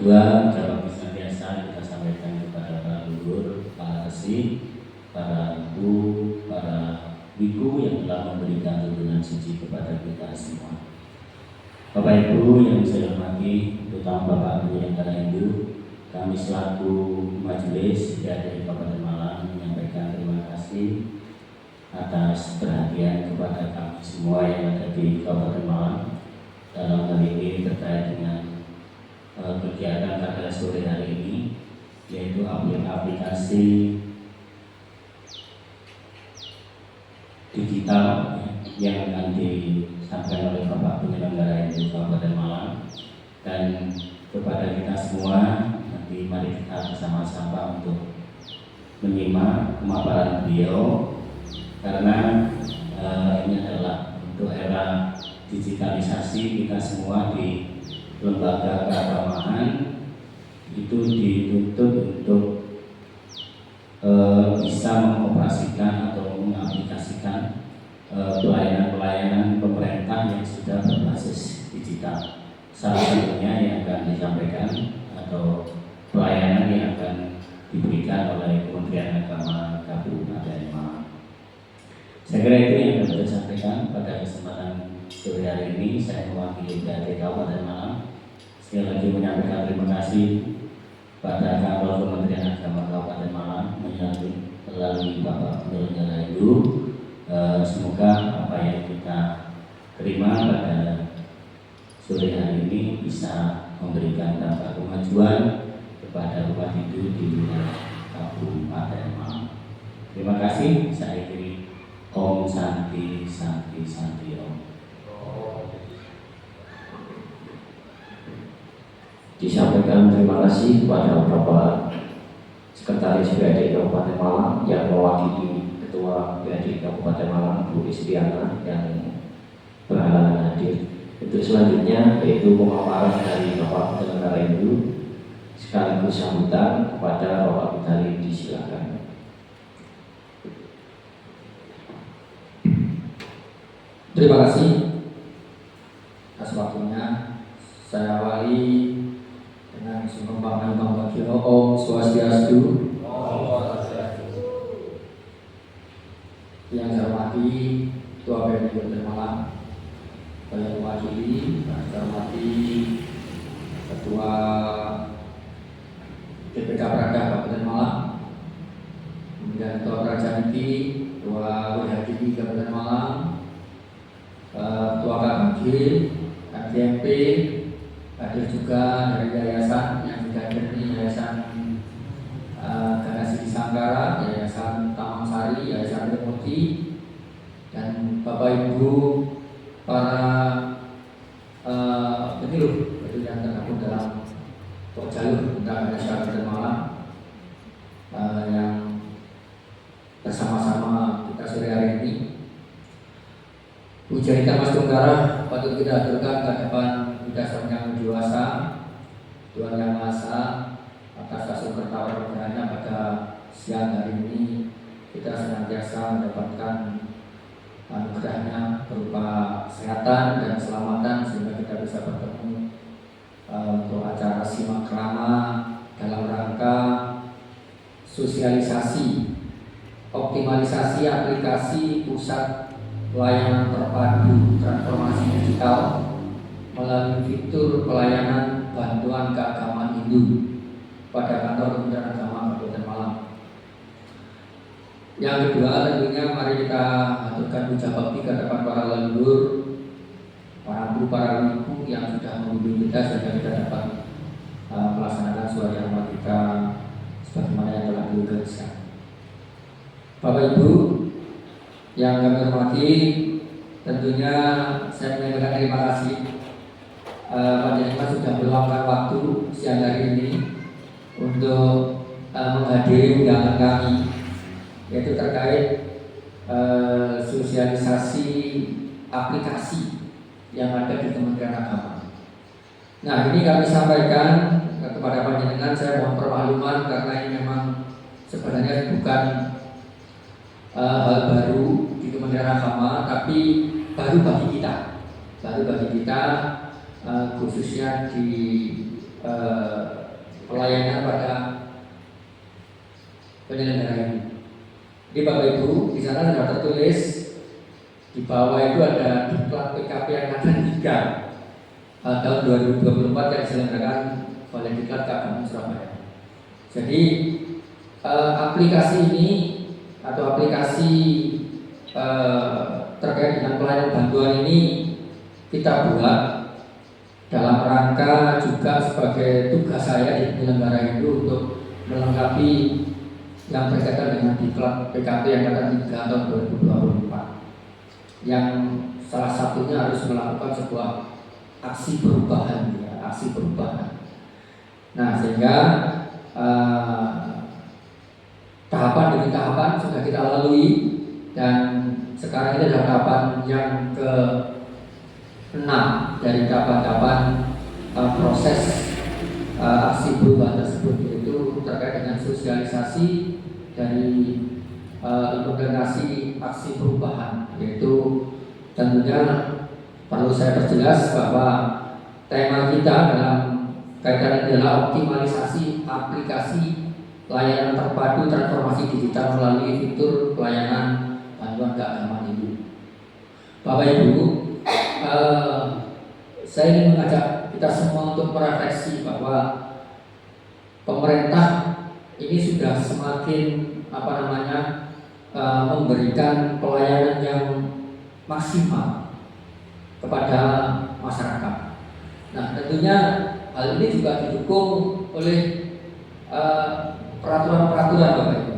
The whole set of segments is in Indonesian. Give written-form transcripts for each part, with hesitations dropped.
kedua, ucapan senantiasa kita sampaikan kepada para leluhur, para resi, para ibu, para biku yang telah memberikan tuntunan suci kepada kita semua. Bapak Ibu yang saya hormati, terutama Bapak Ibu yang karena Hindu, kami selaku majelis dari Kabupaten Malang menyampaikan terima kasih atas perhatian kepada kami semua yang ada di Kabupaten Malang dalam hal ini terkait dengan kegiatan pada sore hari ini, yaitu aplikasi digital yang akan disampaikan oleh Bapak Penyelenggara Hindu Kabupaten Malang. Dan kepada kita semua, nanti mari kita bersama-sama untuk menyimak pemaparan beliau, karena ini adalah untuk era digitalisasi. Kita semua di lembaga keagamaan itu dituntut untuk bisa mengoperasikan atau mengaplikasikan pelayanan-pelayanan pemerintah yang sudah berbasis digital. Salah satunya yang akan disampaikan atau pelayanan yang akan diberikan oleh Kementerian Agama Kabupaten Malang. Saya kira itu yang dapat saya sampaikan pada kesempatan sore hari ini. Saya mewakili dari Kabupaten Malang sekali lagi menyampaikan terima kasih pada Kantor Kementerian Agama Kabupaten Malang melalui Bapak Penyelenggara Hindu. Semoga apa yang kita terima pada sore hari ini bisa memberikan dampak kemajuan kepada umat Hindu di wilayah Kabupaten Malang. Terima kasih. Saya akhiri. Om Santi Santi Santi Om. Disampaikan terima kasih kepada Bapak Sekretaris BAD Kabupaten Malang yang mewakili Ketua BAD Kabupaten Malang Bu Istriana yang berhalangan hadir. Untuk selanjutnya yaitu pemaparan dari Bapak Penyelenggara Hindu sekaligus sambutan kepada Bapak Bidari, disilakan. Terima kasih atas waktunya. Saya awali dengan Sumbangan Bang Bagio. Om Swastiastu. Yang saya hormati Ketua BPD Kabupaten Malang, saya mewakili, saya hormati Ketua DPK Prada Kabupaten Malang, kemudian Ketua Prajaniti, Ketua WHDI Kabupaten Malang, Ketua KKG, KGMP, hadir juga dari yayasan yang sudah hadir ini, Yayasan Ganasi Sangkara, Yayasan Taman Sari, Yayasan Remoti, dan Bapak Ibu para penyuluh itu yang tergabung dalam jalur Bunda Kabupaten Malang yang bersama-sama kita sore hari ini. Puja kita Mas Tunggara patut kita aturkan ke hadapan Buddha Sang Dewasa, Tuhan Yang Maha Esa, atas kasih bertawar keberaniannya pada siang hari ini. Kita senantiasa mendapatkan anugerahnya berupa kesehatan dan keselamatan sehingga kita bisa bertemu untuk acara simak krama dalam rangka sosialisasi optimalisasi aplikasi pusat pelayanan terpadu transformasi digital melalui fitur pelayanan bantuan keagamaan Hindu pada Kantor Kementerian Agama Kabupaten Malang. Yang kedua, tentunya mari kita aturkan puja bakti ke depan para leluhur, para guru, para ibu yang sudah membimbing kita sehingga kita dapat melaksanakan suara hormat kita sebagaimana yang telah digariskan. Bapak Ibu yang kami hormati, tentunya saya menyampaikan terima kasih Panjenengan sudah meluangkan waktu siang hari ini untuk menghadiri undangan kami, yaitu terkait sosialisasi aplikasi yang ada di Kementerian Agama. Nah, ini kami sampaikan kepada panjenengan. Saya mohon permakluman karena ini memang sebenarnya bukan hal baru di Kementerian Agama, tapi baru bagi kita, khususnya di pelayanan pada penyelenggara ini. Jadi Bapak Ibu, di sana sudah tertulis di bawah itu ada diklat PKP Angkatan 3 tahun 2024 yang diselenggarakan oleh Diklat Keagamaan Surabaya. Jadi aplikasi ini atau aplikasi terkait dengan pelayanan bantuan ini kita buat dalam rangka juga sebagai tugas saya di penyelenggara itu untuk melengkapi yang berkaitan dengan Diklat PKP Angkatan 3 tahun 2024 yang salah satunya harus melakukan sebuah aksi perubahan, ya, aksi perubahan. Nah, sehingga tahapan demi tahapan sudah kita lalui dan sekarang ini adalah tahapan yang ke-6 dari tahapan-tahapan proses aksi perubahan tersebut, yaitu terkait dengan sosialisasi dari implementasi aksi perubahan, yaitu tentunya perlu saya perjelas bahwa tema kita dalam kaitan adalah optimalisasi aplikasi layanan terpadu transformasi digital melalui fitur pelayanan bantuan keagamaan ini. Bapak Ibu, saya ingin mengajak kita semua untuk merefleksi bahwa pemerintah ini sudah semakin memberikan pelayanan yang maksimal kepada masyarakat. Nah, tentunya hal ini juga didukung oleh peraturan-peraturan Bapak Ibu.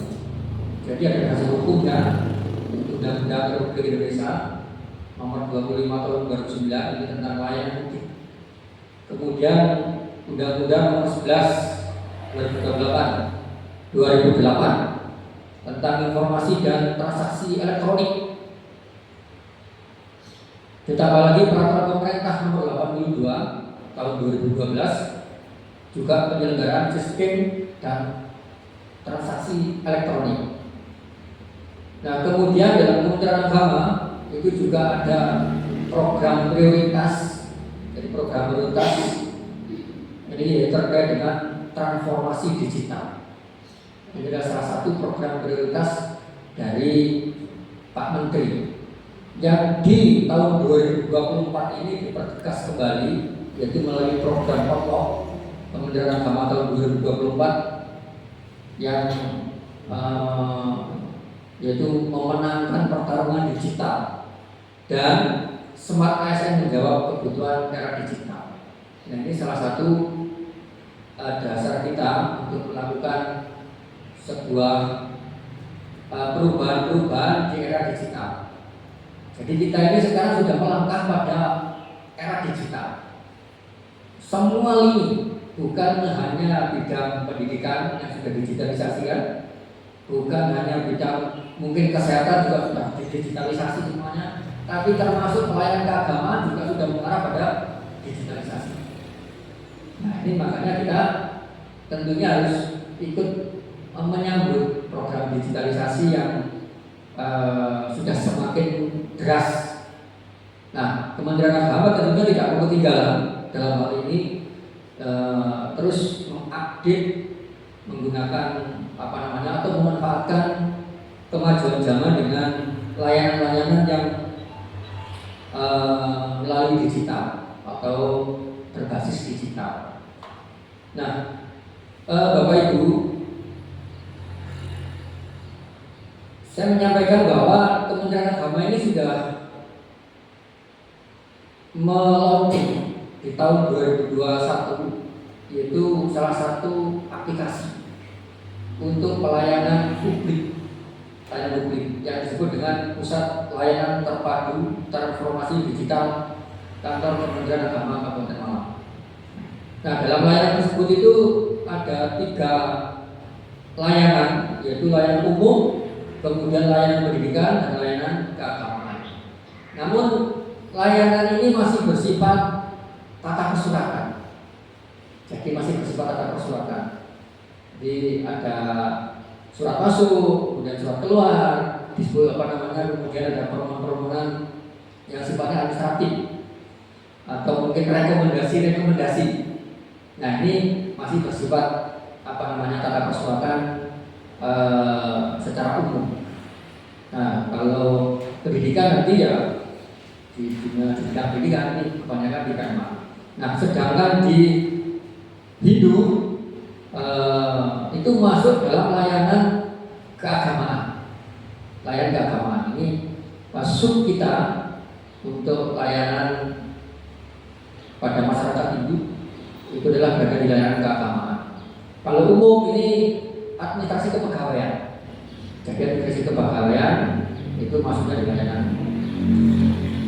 Jadi ada dasar hukumnya, Undang-Undang Republik Indonesia Nomor 25 Tahun 2009 ini tentang layanan publik. Kemudian Undang-Undang Nomor 11 2008 tentang informasi dan transaksi elektronik. Ditambah lagi peraturan pemerintah Nomor 82 Tahun 2012 juga penyelenggaraan sistem dan transaksi elektronik. Nah, kemudian dalam Kementerian Agama itu juga ada program prioritas. Jadi program prioritas ini terkait dengan transformasi digital. Ini adalah salah satu program prioritas dari Pak Menteri yang di tahun 2024 ini dipertegas kembali, yaitu melalui program pokok Kementerian Agama tahun 2024 yang yaitu memenangkan pertarungan digital dan Smart ASN menjawab kebutuhan era digital. Nah, ini salah satu dasar kita untuk melakukan sebuah perubahan-perubahan di era digital. Jadi kita ini sekarang sudah melangkah pada era digital. Semua lini, bukan hanya bidang pendidikan yang sudah digitalisasikan, bukan hanya bidang mungkin kesehatan juga sudah digitalisasi semuanya, tapi termasuk pelayanan keagamaan juga sudah mengarah pada digitalisasi. Nah, ini makanya kita tentunya harus ikut menyambut program digitalisasi yang sudah semakin deras. Nah, Kementerian Agama tentunya tidak mau ketinggalan dalam hal ini, terus mengupdate menggunakan atau memanfaatkan kemajuan zaman dengan layanan-layanan yang melalui digital atau berbasis digital. Nah, Bapak Ibu, saya menyampaikan bahwa Kementerian Agama ini sudah meluncurkan di tahun 2021, yaitu salah satu aplikasi untuk pelayanan publik yang disebut dengan Pusat Layanan Terpadu Transformasi Digital Kantor Kementerian Agama Kabupaten Malang. Nah, dalam layanan tersebut itu ada 3 layanan, yaitu layanan umum, kemudian layanan pendidikan, dan layanan keagamaan. Namun layanan ini masih bersifat tata kesuratan. Jadi masih bersifat tata kesuratan. Jadi ada surat masuk, kemudian surat keluar, disebut kemudian ada permohonan yang sifatnya administratif atau mungkin rekomendasi. Nah, ini masih bersifat tata persuatan secara umum. Nah, kalau pendidikan nanti ya di dunia pendidikan ini kebanyakan di Kema. Nah, sedangkan di Hindu itu masuk dalam layanan keagamaan. Layanan keagamaan ini masuk kita untuk layanan pada masyarakat Hindu itu adalah berada di layanan keagamaan. Kalau umum ini administrasi kepegawaian. Jadi administrasi kepegawaian itu masuknya di layanan.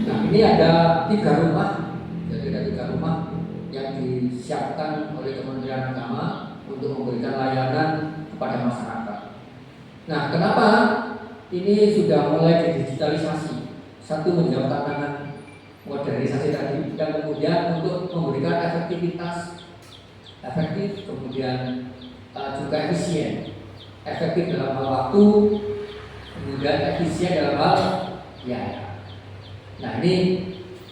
Nah, ini ada 3 rumah. Jadi ada 3 rumah yang disiapkan oleh Kementerian Agama untuk memberikan layanan kepada masyarakat. Nah, kenapa ini sudah mulai digitalisasi? Satu, menjawab tantangan modernisasi tadi, dan kemudian untuk memberikan efektivitas efektif, kemudian juga efisien, efektif dalam hal waktu, kemudian efisien dalam hal biaya. Nah, ini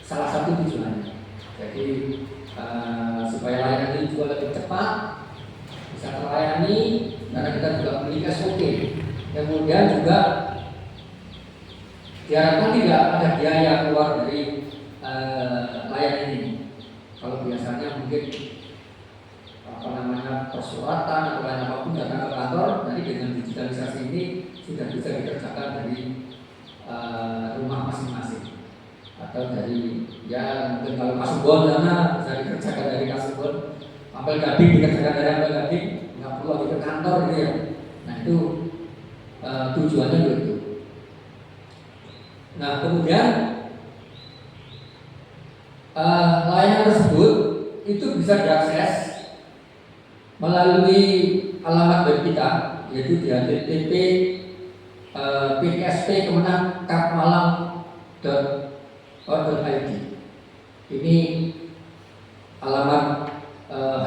salah satu tujuannya. Jadi supaya layanan ini juga lebih cepat, bisa terlayani, karena kita juga memiliki SOP. Kemudian juga diharapkan tidak ada biaya keluar dari layanan ini. Kalau biasanya mungkin persuratan atau lain apapun datang ke kantor, nanti dengan digitalisasi ini sudah bisa dikerjakan dari rumah masing-masing, atau dari mungkin kalau Kasubon sana bisa dikerjakan dari Kasubon, apel gading dikerjakan dari apel gading, nggak perlu lagi ke kantor gitu ya. Nah, itu tujuannya begitu. Nah, kemudian layanan tersebut itu bisa diakses melalui alamat web kita, yaitu di http pksp@kemenang.kapmalang.or.id. Ini alamat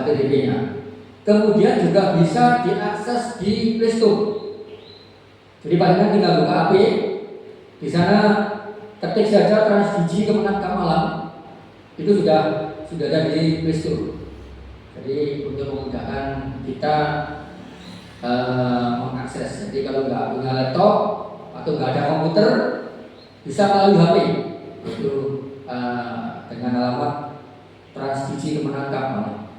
http-nya. Kemudian juga bisa diakses di Play Store. Jadi panjenengan tinggal buka HP, di sana ketik saja Transdigi Kemenang Kapmalang, itu sudah ada di Play Store. Jadi untuk memudahkan kita mengakses. Jadi kalau nggak punya laptop atau nggak ada komputer, bisa melalui HP. Itu dengan alamat Transdigi Kemenang Kapmalang.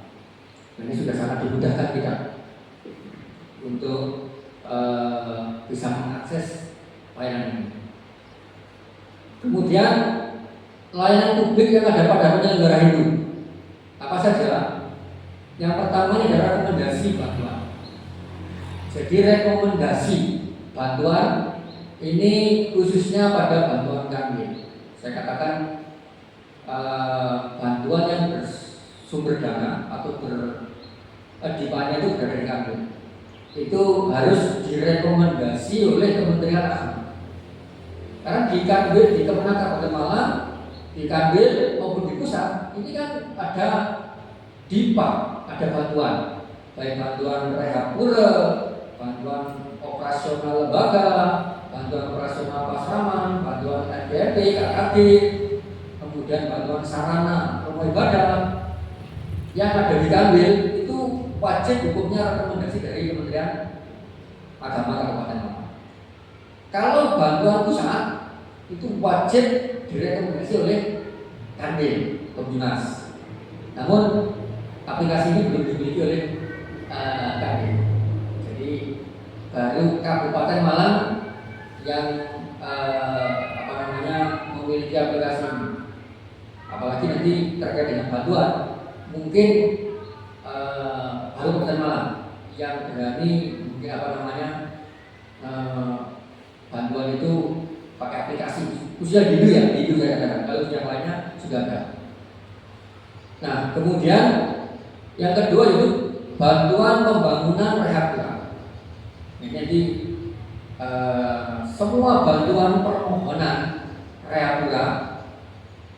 Ini sudah sangat dimudahkan kita untuk bisa mengakses layanan ini. Kemudian layanan publik yang ada pada penyelenggara Hindu apa saja? Yang pertama ini adalah rekomendasi bantuan. Jadi rekomendasi bantuan ini khususnya pada bantuan kanwil. Saya katakan bantuan yang bersumber dana atau dipannya itu berada di kanwil. Itu harus direkomendasi oleh Kementerian Agama. Karena di kanwil, di Kemenang Kabupaten Malang, di kanwil maupun di pusat, ini kan ada DIPA, ada bantuan, baik bantuan rehab pura, bantuan operasional lembaga, bantuan operasional pasraman, bantuan NPRT, KKD, kemudian bantuan sarana rumah ibadah. Yang ada di kanwil itu wajib hukumnya rekomendasi dari Kementerian Agama Kabupaten Malang. Kalau bantuan pusat itu wajib direkomendasi oleh kanwil Komdinas. Namun aplikasi ini belum dimiliki oleh kanwil. Jadi baru Kabupaten Malang yang memiliki aplikasi ini. Apalagi nanti terkait dengan bantuan, mungkin baru Kabupaten Malang yang berani mungkin bantuan itu pakai aplikasi. Khususnya di Hindu saya katakan. Kalau yang lainnya sudah ada. Nah, kemudian yang kedua itu bantuan pembangunan rehab. Jadi semua bantuan permohonan rehab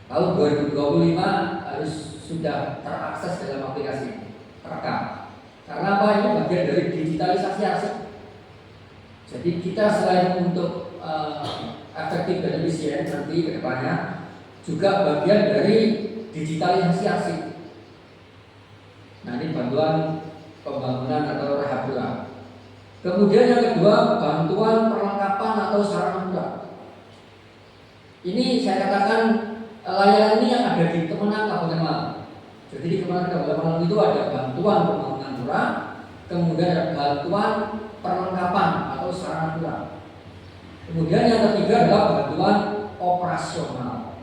tahun 2025 harus sudah terakses dalam aplikasi terekam. Karena apa? Ini bagian dari digitalisasi aset. Jadi kita selain untuk efektif dan efisien nanti ke depannya, juga bagian dari digitalisasi aset. Nah, ini bantuan pembangunan atau rehabilitasi. Kemudian yang kedua, bantuan perlengkapan atau sarana kurang. Ini saya katakan layanan ini yang ada di Kemenang Kabupaten Malang. Jadi di Kemenang Kabupaten Malang itu ada bantuan pembangunan kurang, kemudian ada bantuan perlengkapan atau sarana kurang. Kemudian yang ketiga adalah bantuan operasional.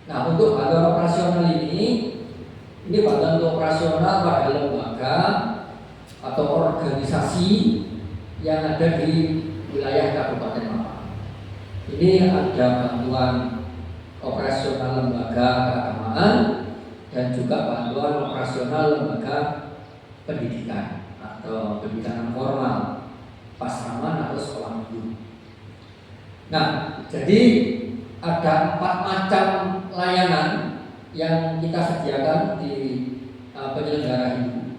Nah, untuk bantuan operasional ini bantuan operasional pada lembaga atau organisasi yang ada di wilayah Kabupaten Malang. Ini ada bantuan operasional lembaga keagamaan dan juga bantuan operasional lembaga pendidikan atau pendidikan formal, pasraman atau sekolah minggu. Nah, jadi ada 4 macam layanan yang kita sediakan di penyelenggara ini.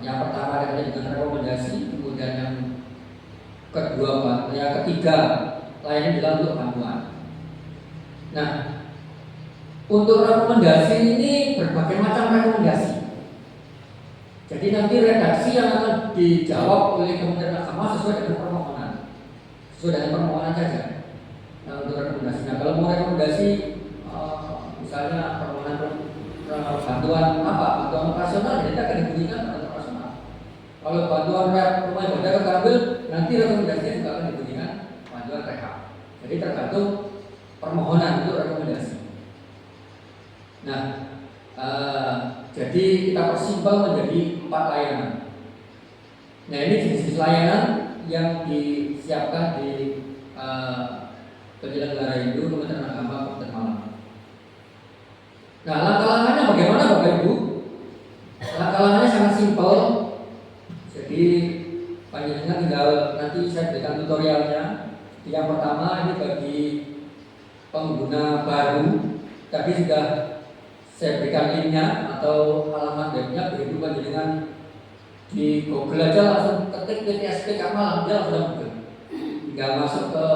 Yang pertama adalah dengan rekomendasi, kemudian yang ketiga layanan dalam bentuk bantuan. Nah, untuk rekomendasi ini berbagai macam rekomendasi. Jadi nanti redaksi yang akan dijawab oleh Kementerian Agama sesuai dengan permohonan, sesuai dengan permohonan saja. Nah, untuk rekomendasinya, kalau mau rekomendasi misalnya permohonan bantuan bantuan operasional, jadi akan diberikan bantuan operasional. Kalau bantuan rumah ibadah kegambil, nanti rekomendasinya juga akan diberikan bantuan rehab. Jadi tergantung permohonan untuk rekomendasi. Nah, jadi kita persimpel menjadi 4 layanan. Nah, ini jenis-jenis layanan yang disiapkan di penyelenggara itu Kementerian Agama Kabupaten Malang. Nah, langkah-langkahnya bagaimana Bapak Ibu? Langkah-langkahnya sangat simpel. Jadi panjenengan tinggal nanti saya berikan tutorialnya. Yang pertama ini bagi pengguna baru, tadi sudah saya berikan linknya atau alamat webnya. Begitu panjenengan di Google aja langsung ketik PTSP Malang, dia langsung Google. Tinggal masuk ke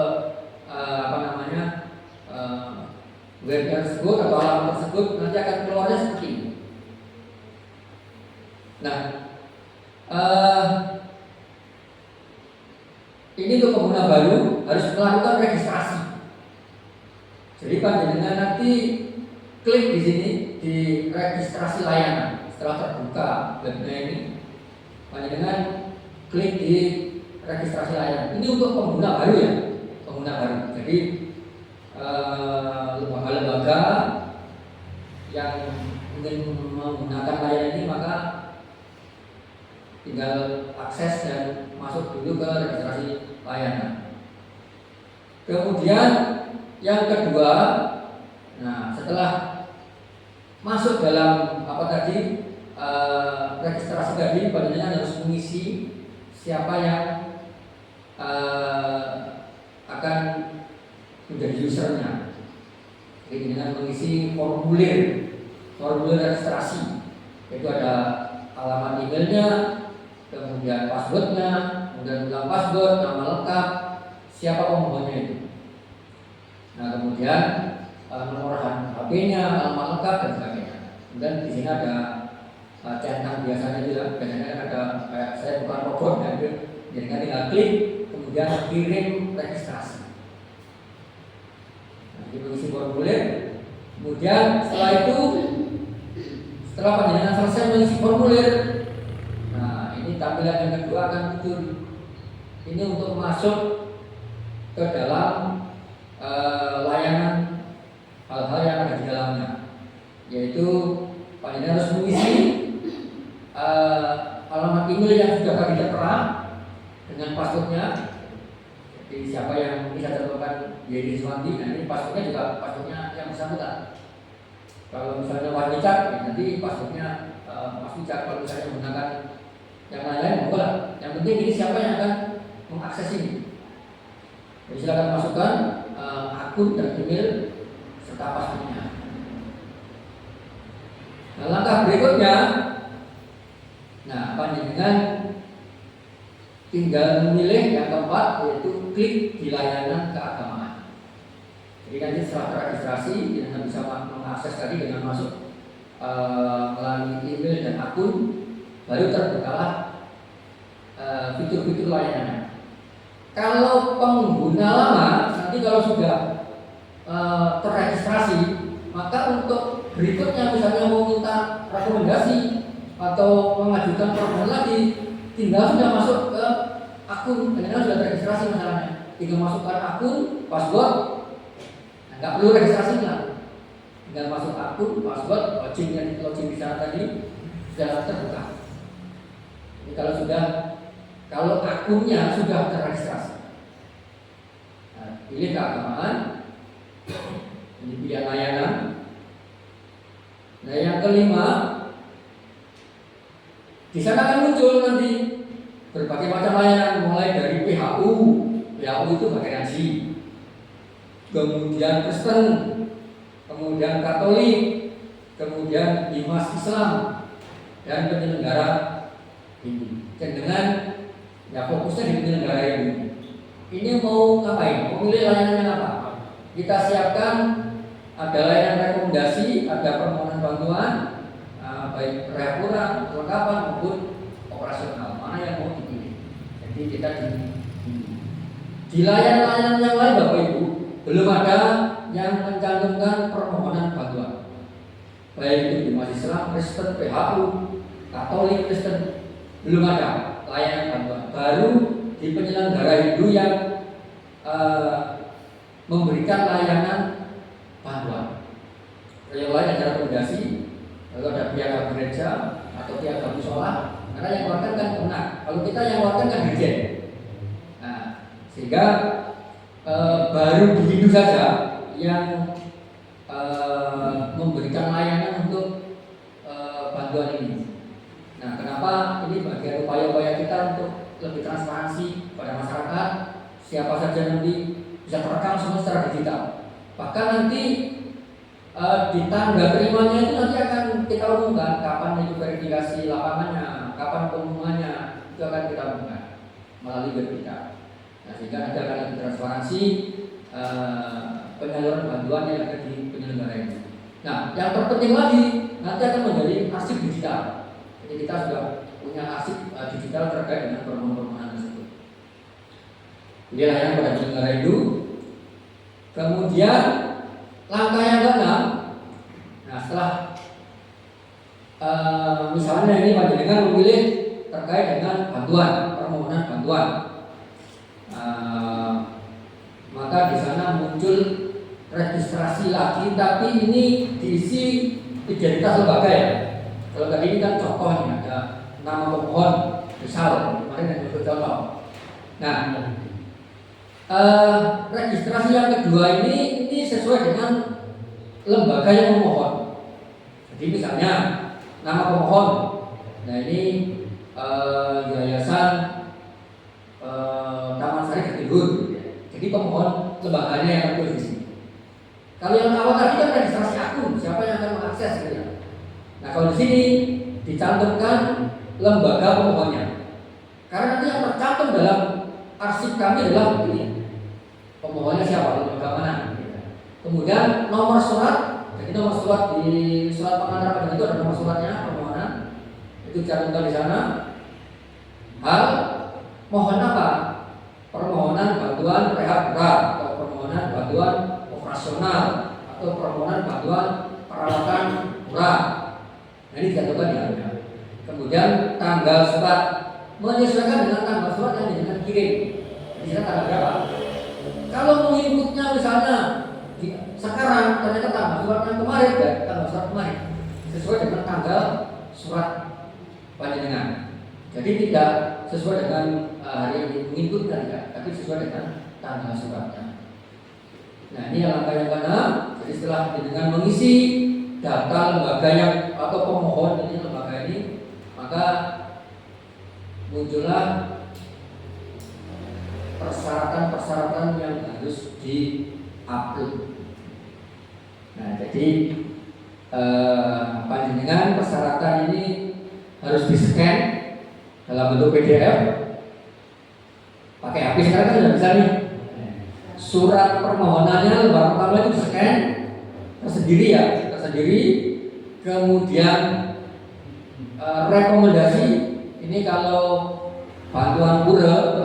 web tersebut atau alamat tersebut, nanti akan keluarnya seperti ini. Nah, ini untuk pengguna baru harus melakukan registrasi. Jadi panjenengan nanti klik di sini di registrasi layanan. Setelah terbuka webnya ini, panjenengan klik di registrasi layanan. Ini untuk pengguna baru ya, pengguna baru. Jadi lembaga-lembaga yang ingin menggunakan layanan ini maka tinggal akses dan masuk dulu ke registrasi layanan. Kemudian yang kedua, nah setelah masuk dalam registrasi tadi, panjenengan harus mengisi siapa yang akan menjadi usernya. Jadi dengan mengisi formulir registrasi, yaitu ada alamat emailnya, kemudian passwordnya, kemudian ulang password, nama lengkap, siapa pemohonnya itu. Nah kemudian nomor HP-nya, alamat lengkap dan sebagainya. Kemudian di sini ada centang biasanya itu ya, biasanya ada kayak saya bukan robot, jadi tinggal klik, kemudian kirim registrasi. Mengisi formulir, kemudian setelah panjenengan selesai mengisi formulir, nah ini tampilan yang kedua akan muncul. Ini untuk masuk ke dalam layanan hal-hal yang ada di dalamnya, yaitu panjenengan harus mengisi alamat email yang sudah kami tertera dengan passwordnya. Jadi siapa yang bisa tentukan Yedi Suwanti, nah ini passwordnya juga passwordnya yang bersangkutan. Kalau misalnya Wajicak, nanti passwordnya Mas Wicak. Kalau misalnya menggunakan yang lain-lain, boleh. Yang penting ini siapa yang akan mengakses ini. Jadi silakan masukkan akun dan email serta passwordnya. Nah, langkah berikutnya, nah panjenengan tinggal memilih yang keempat, yaitu klik di layanan keagamaan. Jadi nanti setelah terregistrasi, kita bisa mengakses tadi dengan masuk melalui email dan akun. baru terbukalah fitur-fitur layanannya. Kalau pengguna lama nanti kalau sudah terregistrasi, maka untuk berikutnya misalnya mau minta rekomendasi atau mengajukan permohonan lagi, tinggal sudah masuk ke akun, karena sudah terregistrasi masalahnya. Tinggal masukkan akun, password, nggak perlu registrasinya. Tinggal masuk akun, password, login di sana tadi sudah terbuka. Ini kalau akunnya sudah terregistrasi. Nah, pilih keagamaan, ini pilihan layanan. Nah, yang kelima, di sana akan muncul nanti berbagai macam layanan, mulai dari PHU itu bagian haji, kemudian Kristen, kemudian Katolik, kemudian Dimas Islam, dan penyelenggara ini. Dengan fokusnya di penyelenggara ini. Ini mau ngapain? Mau pilih layanannya apa? Kita siapkan ada layanan rekomendasi, ada permohonan bantuan, baik reakuran, kelengkapan maupun operasional. Mana yang mau dipilih? Jadi kita di layanan-layanan yang lain Bapak Ibu belum ada yang mencantumkan permohonan bantuan. Baik itu di Dimas Islam, Kristen, PHU, Katolik, Kristen, belum ada layanan bantuan. Baru di penyelenggara Hindu yang memberikan layanan bantuan. Yang lain ada rekomendasi, lalu ada piagam gereja atau piagam musola. Karena yang keluarkan kan pemenang. Kalau kita yang keluarkan kan dirjen. Nah, sehingga baru di Hindu saja yang memberikan layanan untuk bantuan ini. Nah, kenapa ini bagian upaya-upaya kita untuk lebih transparansi pada masyarakat, siapa saja nanti bisa terekam semua secara digital. Bahkan nanti di tangga terimanya itu nanti akan kita umumkan kapan itu verifikasi lapangannya, kapan pengumumannya, itu akan kita umumkan melalui web kita. Nah, sehingga nanti akan lebih transparansi penyaluran bantuan yang ada di penyelenggara ini. Nah, yang terpenting lagi nanti akan menjadi arsip digital. Jadi kita sudah punya arsip digital terkait dengan permohonan tersebut. Jadi layanan pada penyelenggara itu. Kemudian langkah yang keenam, nah setelah misalnya ini panjenengan memilih terkait dengan bantuan, permohonan bantuan, maka di sana muncul registrasi lagi, tapi ini diisi identitas lembaga ya. Kalau tadi ini kan contohnya ada nama pemohon, misal kemarin yang itu contoh. Nah, registrasi yang kedua ini sesuai dengan lembaga yang memohon. Jadi misalnya nama pemohon, nah ini Yayasan Taman Sari Jatiluhur. Jadi pemohon lembaganya yang tertulis di sini. Kalau yang awal tadi kan registrasi akun, siapa yang akan mengakses gitu ya. Nah, kalau di sini dicantumkan lembaga pemohonnya. Karena nanti yang tercantum dalam arsip kami adalah ini. Pemohonnya siapa, lembaga mana. Kemudian nomor surat, jadi nomor surat di surat pengantar itu ada nomor suratnya permohonan, itu dicantumkan di sana. Hal mohon apa? Permohonan bantuan rehab berat atau permohonan bantuan operasional atau permohonan bantuan perawatan murah. Nah, ini dicantumkan di sana. Kemudian tanggal surat menyesuaikan dengan tanggal surat yang dengan kirim. Di sana tanggal berapa? Kalau menginputnya misalnya sekarang ternyata tanggal surat yang kemarin dan tanggal surat kemarin sesuai dengan tanggal surat panjenengan. Jadi tidak sesuai dengan hari yang menginputkan tidak, tapi sesuai dengan tanggal suratnya. Nah, ini langkah yang keenam. Jadi setelah dengan mengisi data lembaga yang atau pemohon ini lembaga ini, maka muncullah persyaratan-persyaratan yang harus di-upload. Nah, jadi panjenengan persyaratan ini harus di-scan dalam bentuk PDF. Pakai HP sekarang kan sudah bisa nih. Surat permohonannya lembar pertama itu di-scan tersendiri ya, tersendiri. Kemudian rekomendasi ini kalau bantuan pura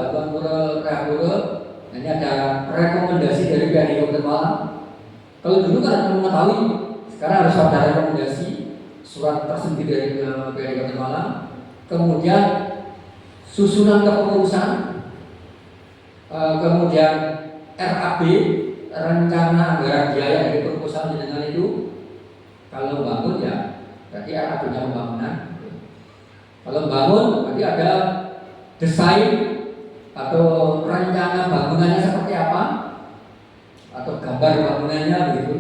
ini ada rekomendasi dari PHD Kabupaten Malang. Kalau dulu kan mengetahui, sekarang harus ada rekomendasi surat tersendiri dari PHD Kabupaten Malang. Kemudian susunan kepengurusan, kemudian RAB, rencana anggaran biaya dari proposal dengan itu. Kalau bangun ya berarti RAB-nya pembangunan. Kalau bangun berarti ada desain atau rencana bangunannya seperti apa, atau gambar bangunannya begitu.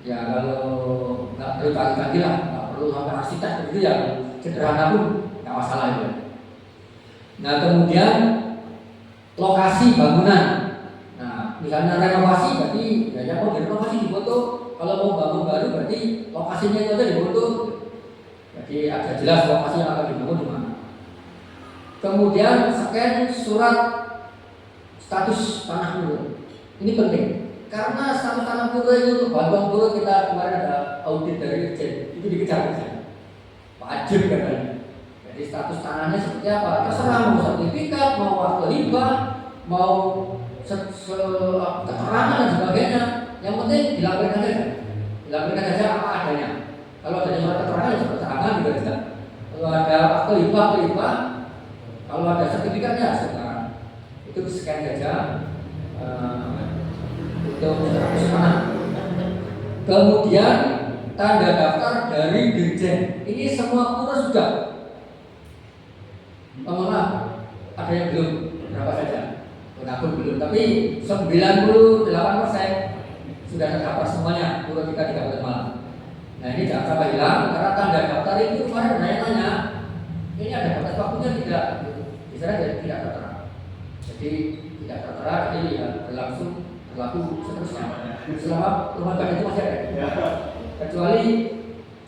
Ya kalau nggak perlu tadi lah, nggak perlu sampai arsitek begitu ya, sederhana pun nggak masalah itu. Nah kemudian lokasi bangunan. Nah misalnya renovasi berarti ya mau direnovasi difoto. Kalau mau bangun baru berarti lokasinya itu aja difoto. Jadi agak jelas lokasi yang akan dibangun di mana. Kemudian scan surat status tanah pura. Ini penting karena status tanah pura itu untuk bantuan pura kita kemarin ada audit dari Irjen itu dikejar-kejar. Wajib katanya. Jadi status tanahnya seperti apa? Terserah mau sertifikat, mau akte hibah, mau keterangan dan sebagainya. Yang penting dilampirkan saja apa adanya. Kalau ada surat keterangan ya surat keterangan juga bisa. Kalau ada akte hibah, kalau ada sertifikatnya sekarang itu scan saja untuk tanah. Kemudian tanda daftar dari Dirjen. Ini semua pura sudah. Maaf, ada yang belum berapa saja. Walaupun belum, tapi 98% sudah terdaftar semuanya pura kita di Kabupaten Malang. Nah ini jangan sampai hilang karena tanda daftar itu kemarin ada yang nanya. Ini ada batas waktunya tidak? Misalnya tidak tertera. Jadi tidak tertera, jadi ya berlaku seterusnya. Selama rumah ibadah itu masih ada. Kecuali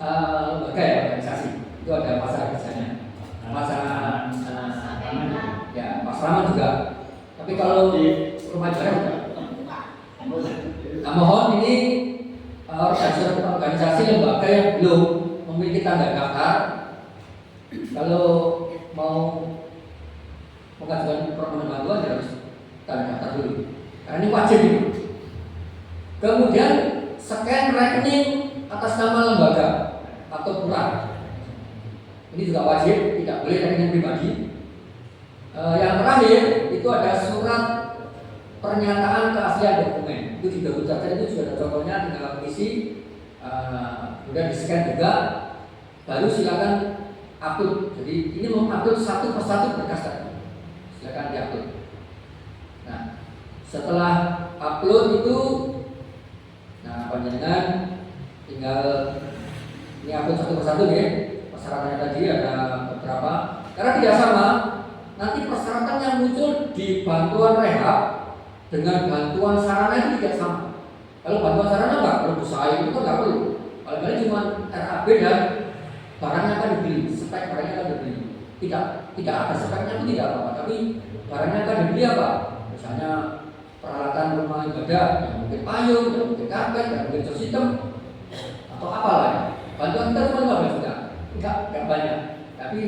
lembaga ya, organisasi itu ada masa kerjanya, masa ya asrama juga. Tapi kalau di rumah ibadah nah, mohon ini organisasi lembaga yang belum memiliki tanda daftar, kalau mau mengajukan permohonan bantuan ya harus tanda daftar dulu, karena ini wajib itu. Kemudian scan rekening atas nama lembaga atau pura, ini juga wajib, tidak boleh rekening pribadi. Yang terakhir itu ada surat pernyataan keaslian dokumen. Itu di Daun Cacat itu sudah ada contohnya, tinggal isi, kemudian di scan juga, baru silakan upload. Jadi ini mengupload satu persatu berkas tadi, silakan diupload. Nah setelah upload itu, nah panjenengan tinggal ini upload satu persatu ya. Persyaratannya tadi ada beberapa, karena tidak sama. Nanti persyaratan yang muncul di bantuan rehab dengan bantuan sarana itu tidak sama. Kalau bantuan sarana nggak perlu desain, itu nggak perlu. Paling-paling cuma RAB dan barangnya akan dibeli, spek barangnya akan dibeli. Tidak ada speknya itu tidak apa-apa, tapi barangnya akan dibeli apa? Misalnya peralatan rumah ibadah, yang mungkin payung, yang mungkin karpet, yang mungkin sistem, atau apalah ya. Bantuan kita cuma 15 juta, enggak banyak, tapi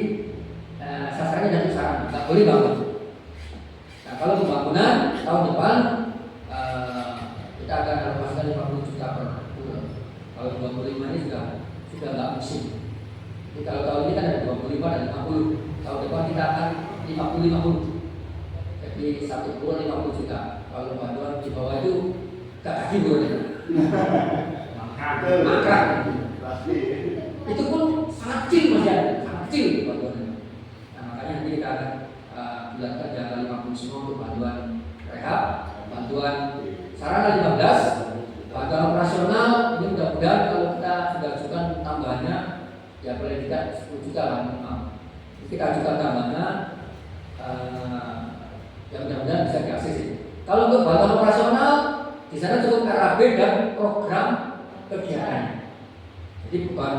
sasarannya dari sarana, nggak boleh bangun. Nah kalau pembangunan tahun depan kita akan alokasikan 50 juta per bulan. Kalau 25 ini sudah nggak musim. Jadi kalau tahun ini kan ada 25 dan 50. Tahun depan kita akan 50. Jadi satu bulan 50 juta. Kalau bantuan di bawah itu gak kaki bulan. Maka itu pun sangat kecil masih ada, sangat kecil bantuannya. Nah makanya nanti kita akan bulatkan jangka 50 semua untuk bantuan rehab, bantuan sarana 15, bantuan operasional ini mudah-mudahan kalau kita sudah ajukan tambahannya ya boleh tidak 10 juta lah minimal. Kita ajukan tambahannya yang mudah-mudahan bisa diakses. Kalau untuk bantuan operasional di sana cukup RAB dan program kegiatan. Jadi bukan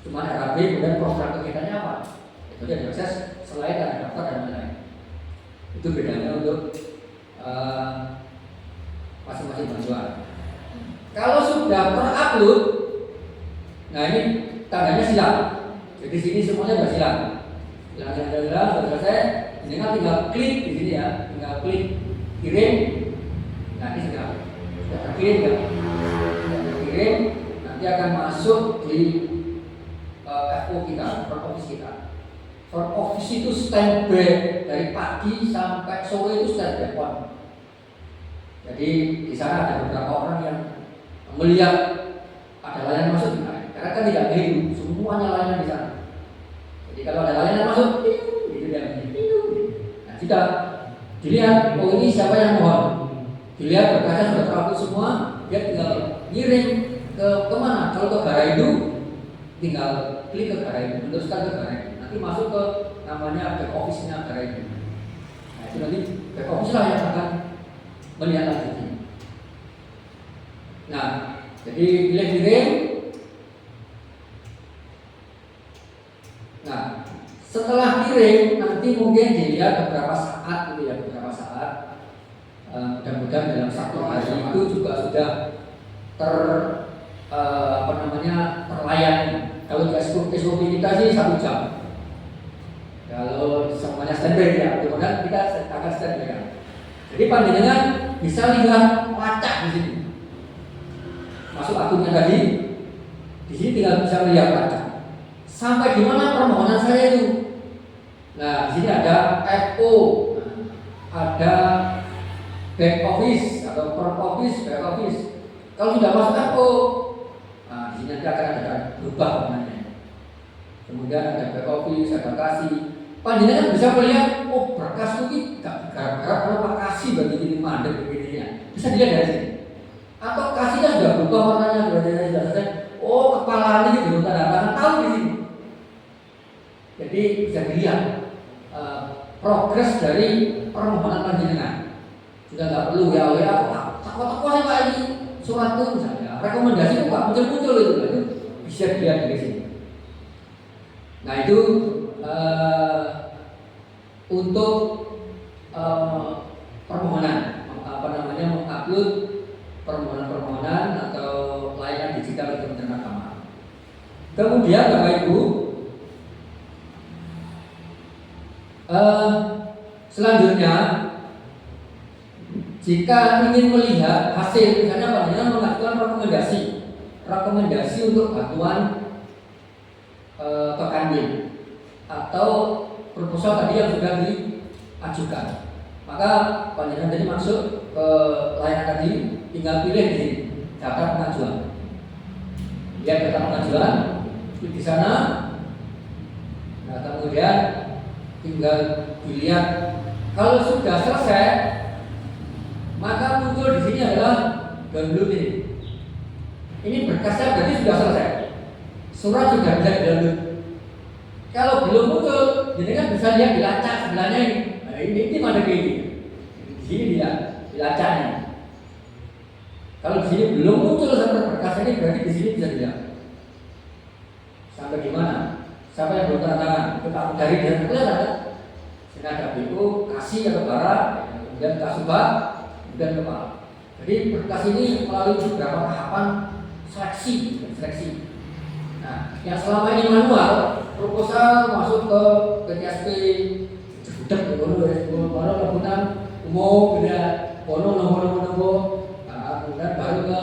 cuma RAB kemudian program kegiatannya apa? Itu dia diakses selain ada daftar dan lain-lain. Itu bedanya untuk masing-masing bantuan. Kalau sudah terupload, nah ini tandanya siap. Jadi sini semuanya sudah silang. Sudah selesai. Ini kan tinggal klik di sini ya, tinggal klik kirim. Nah ini sudah terkirim ya. Sudah terkirim, nanti akan masuk di FO kita, front office kita. Front office itu standby dari pagi sampai sore itu standby on. Jadi di sana ada beberapa orang yang melihat ada layanan masuk, karena kan tidak hidup, semuanya layanan di sana. Jadi kalau ada layanan masuk, itu dia. Nah, jika dilihat, oh ini siapa yang mohon, dilihat berkasnya sudah terupload semua, dia tinggal ngirim ke kemana? Kalau ke Garaidu, tinggal klik ke Garaidu, meneruskan ke Garaidu. Nanti masuk ke namanya back office-nya Garaidu. Nah itu nanti back office lah yang akan melihat lagi. Nah, jadi pilih kirim. Nah, setelah kirim nanti mungkin dilihat beberapa saat gitu ya, beberapa saat. Mudah-mudahan dalam satu hari itu juga sudah terlayani. Kalau di SOP kita sih 1 jam. Kalau semuanya standby ya, kemudian kita akan standby ya. Jadi panjenengan bisa lihat lacak di sini. Masuk akunnya tadi, di sini tinggal bisa melihat lacak. Sampai di mana permohonan saya itu? Nah, di sini ada FO, ada back office atau front office, back office. Kalau sudah masuk FO, nah, di sini nanti akan ada berubah warnanya. Kemudian ada back office, ada kasih. Panjenengan bisa melihat, oh berkas itu gak gara-gara kalau Pak kasih bagi ini mandek begininya. Bisa dilihat dari sini. Atau kasihnya sudah berubah warnanya, sudah selesai. Oh kepala ini belum tanda tangan, tahu di sini. Jadi bisa dilihat progres dari permohonan panjenengan. Sudah nggak perlu ya, toko-toko sih Pak ini surat itu misalnya, rekomendasi itu Pak muncul-muncul itu bisa dilihat dari sini. Nah itu untuk permohonan mengupload permohonan atau layanan digital di Kementerian Agama. Kemudian Bapak Ibu, selanjutnya jika ingin melihat hasil, misalnya panjenengan mengajukan rekomendasi untuk bantuan Pekanwil atau proposal tadi yang sudah diajukan, maka panjenengan tadi masuk ke layanan tadi, tinggal pilih di sini daftar pengajuan. Lihat daftar pengajuan di sana. Nah, kemudian tinggal dilihat. Kalau sudah selesai, maka muncul di sini adalah download ini. Ini berkasnya berarti sudah selesai. Surat sudah bisa di-download. Kalau belum muncul, jadi kan bisa lihat di lacak sebelahnya ini. Nah, ini mana kayak gini? Di sini dia di lacaknya. Kalau di sini belum muncul sampai berkas ini, berarti di sini bisa dilihat. Sampai di mana? Sampai yang belum tanda tangan. Kita dari dia kelihatan. Sini ada BO, kasih atau barat, kemudian kasubah, kemudian kepala. Jadi berkas ini melalui beberapa tahapan seleksi. Nah, yang selama ini manual, proposal masuk ke PTSP, jebudak baru rebutan umum, kemudian nomor, kemudian baru ke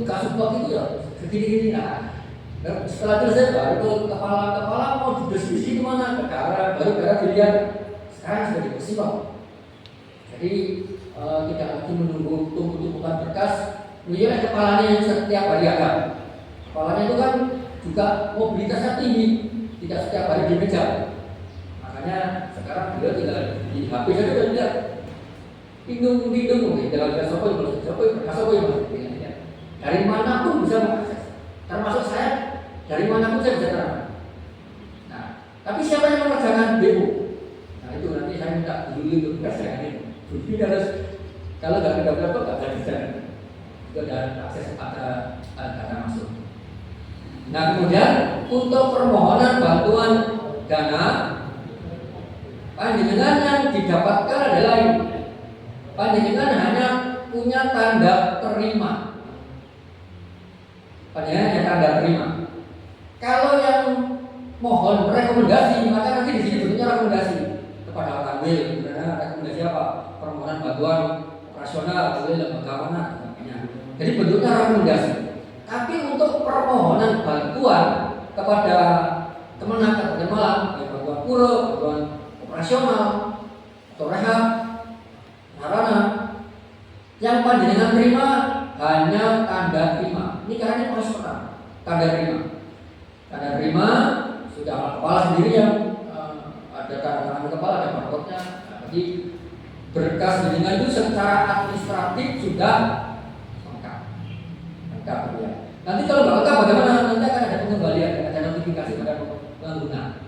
kasubag itu ya segini-gini. Nah, setelah selesai baru ke kepala mau dideskripsi kemana, ke daerah, baru daerah dilihat sekarang sudah dikasih Pak. Jadi tidak lagi menunggu tumpukan berkas. Melihat kepalanya yang setiap hari ada. Kepalanya itu kan juga mobilitasnya tinggi, tidak setiap hari di meja. Makanya sekarang beliau tinggal di HP saja sudah lihat. Bingung, dalam berkas apa yang dari manapun bisa mengakses. Termasuk saya, dari manapun saya bisa terangkan. Nah, tapi siapa yang mengerjakan BO? Nah itu nanti saya minta dulu untuk berkas ini. Jadi kalau nggak ada berapa nggak bisa. Itu ada akses pada data masuk. Nah kemudian untuk permohonan bantuan dana, panjenengan yang didapatkan adalah ini. Panjenengan hanya punya tanda terima. panjenengan yang Anda terima. Kalau yang mohon rekomendasi, maka nanti di sini bentuknya rekomendasi kepada Kanwil, sebenarnya rekomendasi apa? Permohonan bantuan operasional, boleh lembaga mana, sebagainya. Jadi bentuknya rekomendasi. Tapi untuk permohonan bantuan kepada Kemenang Kabupaten Malang, baik bantuan pura, bantuan operasional, atau rehab, sarana, yang panjenengan terima hanya tanda terima. Ini karena ini proses pertama, tanda terima. Tanda terima sudah kepala sendiri yang ada tanda tangan kepala, ada barcode-nya. Jadi berkas panjenengan itu secara administratif sudah lengkap ya. Nanti kalau nggak lengkap bagaimana? Nanti akan ada pengembalian, ada notifikasi pada pengguna.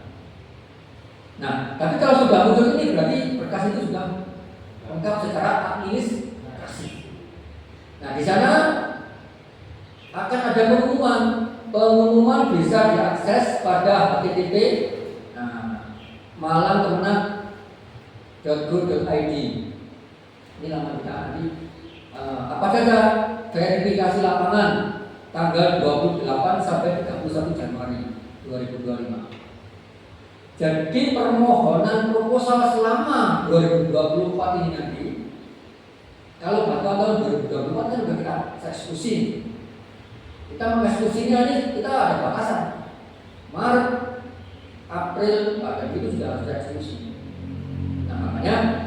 Nah, tapi kalau sudah muncul ini berarti berkas itu sudah lengkap secara administrasi. Nah, di sana akan ada pengumuman. Pengumuman bisa diakses pada http malangkemenang.go.id. Ini nama kita nanti. Apa saja verifikasi lapangan tanggal 28 sampai 31 Januari 2025. Jadi permohonan proposal selama 2024 ini nanti, kalau bantuan tahun 2024 kan sudah kita eksekusi. Kita mengeksekusinya ini kita ada batasan. Maret, April, ada itu sudah harus eksekusi. Nah makanya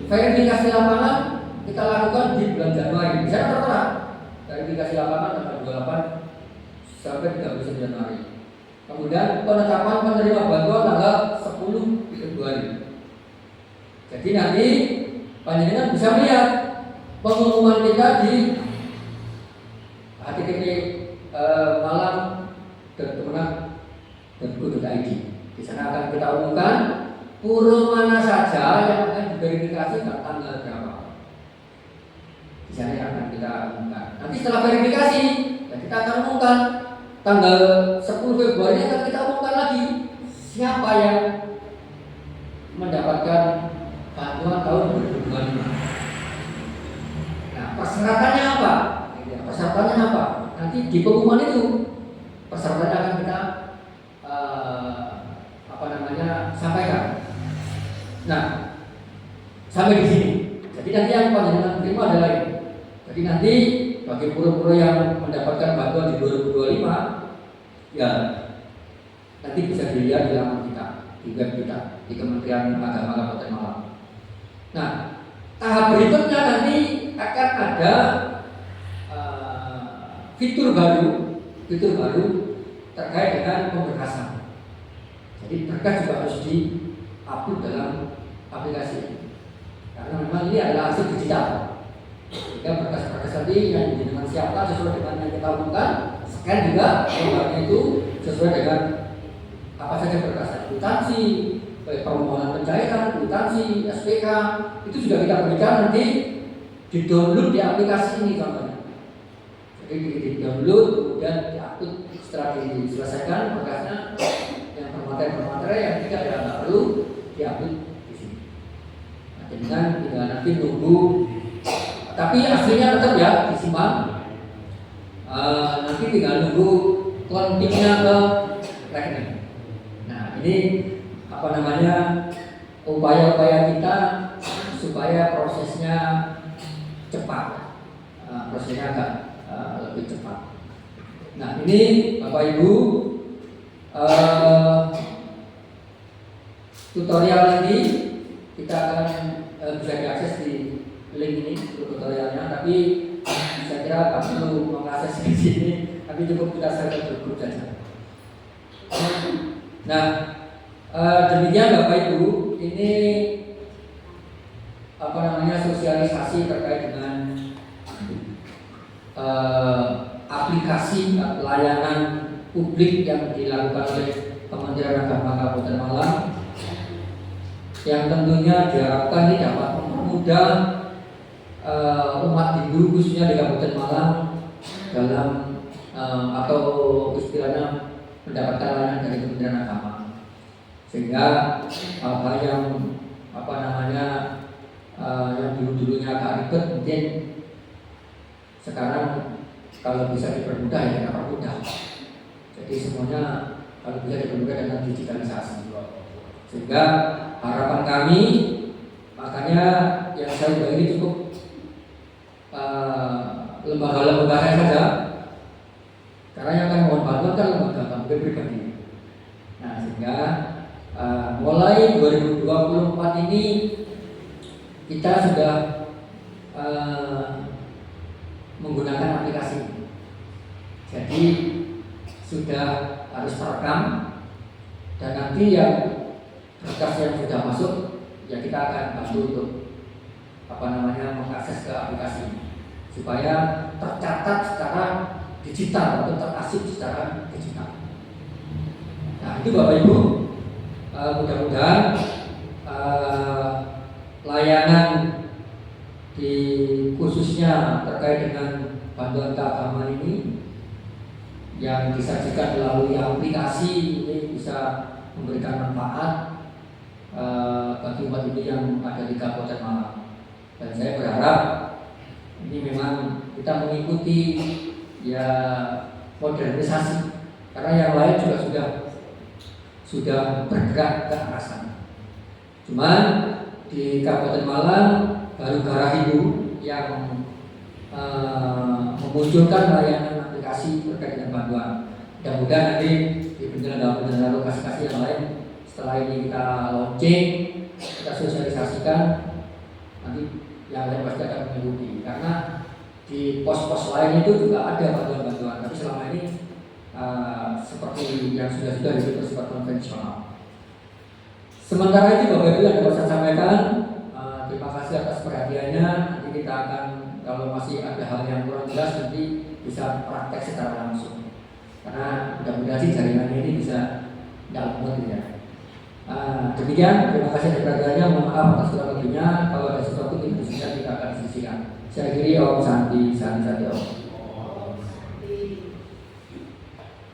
verifikasi lapangan kita lakukan di bulan Januari. Bisa tertera verifikasi lapangan tanggal 28 sampai 31 Januari. Kemudian penetapan penerima bantuan tanggal 10 Februari. Jadi nanti panjenengan bisa melihat pengumuman kita di http malang.kemenang.go.id. Di sana akan kita umumkan pura mana saja yang akan diverifikasi tanggal berapa. Di sana yang akan kita umumkan. Nanti setelah verifikasi, ya kita akan umumkan tanggal 10 Februari akan kita umumkan lagi siapa yang mendapatkan bantuan tahun 2025. Nah, persyaratannya apa? Persyaratannya apa? Nanti di pengumuman itu persyaratannya akan kita sampaikan. Nah, sampai di sini. Jadi nanti yang panjenengan terima adalah ini. Jadi nanti bagi pura-pura yang mendapatkan bantuan di 2025, ya nanti bisa dilihat di laman kita, di web kita, di Kementerian Agama Kabupaten Malang. Nah, tahap berikutnya nanti akan ada fitur baru terkait dengan pemberkasan. Jadi berkas juga harus di-upload dalam aplikasi ini. Karena memang ini adalah hasil digital. Sehingga berkas-berkas tadi yang dengan siapa sesuai dengan yang kita umumkan, scan juga gambarnya itu sesuai dengan apa saja berkas kwitansi, permohonan pencairan, kwitansi, SPK, itu juga kita berikan nanti di-download di aplikasi ini contohnya. Jadi di-download kemudian di-upload setelah diselesaikan berkasnya yang bermaterai yang tidak ada nggak perlu di-upload di sini. Nah, jadi kan tinggal nanti nunggu. Tapi aslinya tetap ya disimpan. Nanti tinggal nunggu kontingnya ke rekening. Nah ini upaya-upaya kita supaya prosesnya cepat, prosesnya agak lebih cepat. Nah ini Bapak Ibu tutorial ini kita akan bisa diakses di link ini untuk tutorialnya, tapi saya kira nggak perlu mengakses di sini, tapi cukup kita share ke grup saja. Nah, demikian Bapak Ibu, ini sosialisasi terkait dengan aplikasi layanan publik yang dilakukan oleh Kementerian Agama Kabupaten Malang, yang tentunya diharapkan ini dapat mempermudah umat Hindu khususnya di Kabupaten Malang dalam atau istilahnya mendapatkan layanan dari Kementerian Agama, sehingga hal-hal yang yang dulunya agak ribet mungkin sekarang kalau bisa dipermudah ya kita permudah. Jadi semuanya kalau bisa dipermudah dengan digitalisasi. Sehingga harapan kami, makanya yang saya bilang ini cukup lembaga-lembaga saya saja, karena yang akan mohon bantuan kan lembaga bukan pribadi. Nah, sehingga mulai 2024 ini kita sudah menggunakan aplikasi. Jadi sudah harus terekam, dan nanti yang berkas yang sudah masuk ya kita akan bantu untuk mengakses ke aplikasi supaya tercatat secara digital atau terarsip secara digital. Nah, itu Bapak Ibu, mudah-mudahan layanan di khususnya terkait dengan bantuan keagamaan ini yang disajikan melalui aplikasi ini bisa memberikan manfaat bagi umat ini yang ada di Kabupaten Malang. Dan saya berharap ini memang kita mengikuti ya modernisasi, karena yang lain juga sudah bergerak ke arah sana. Cuman di Kabupaten Malang baru Garahibu yang memunculkan layanan aplikasi terkait dengan bantuan. Mudah-mudahan nanti di penyelenggara lokasi-lokasi yang lain setelah ini kita launching, kita sosialisasikan, nanti yang lain pasti akan mengikuti. Karena di pos-pos lain itu juga ada bantuan-bantuan, tapi selama ini seperti yang sudah itu bersifat konvensional. Sementara itu Bapak Ibu yang dapat saya sampaikan, terima kasih atas perhatiannya. Nanti kita akan, kalau masih ada hal yang kurang jelas, nanti bisa praktek secara langsung. Karena mudah-mudahan sih jaringan ini bisa tidak lemot ya. Demikian, terima kasih atas perhatiannya. Mohon maaf atas kurang lebihnya. Kalau ada sesuatu yang bisa kita akan diskusikan. Saya kira Om Santi Om.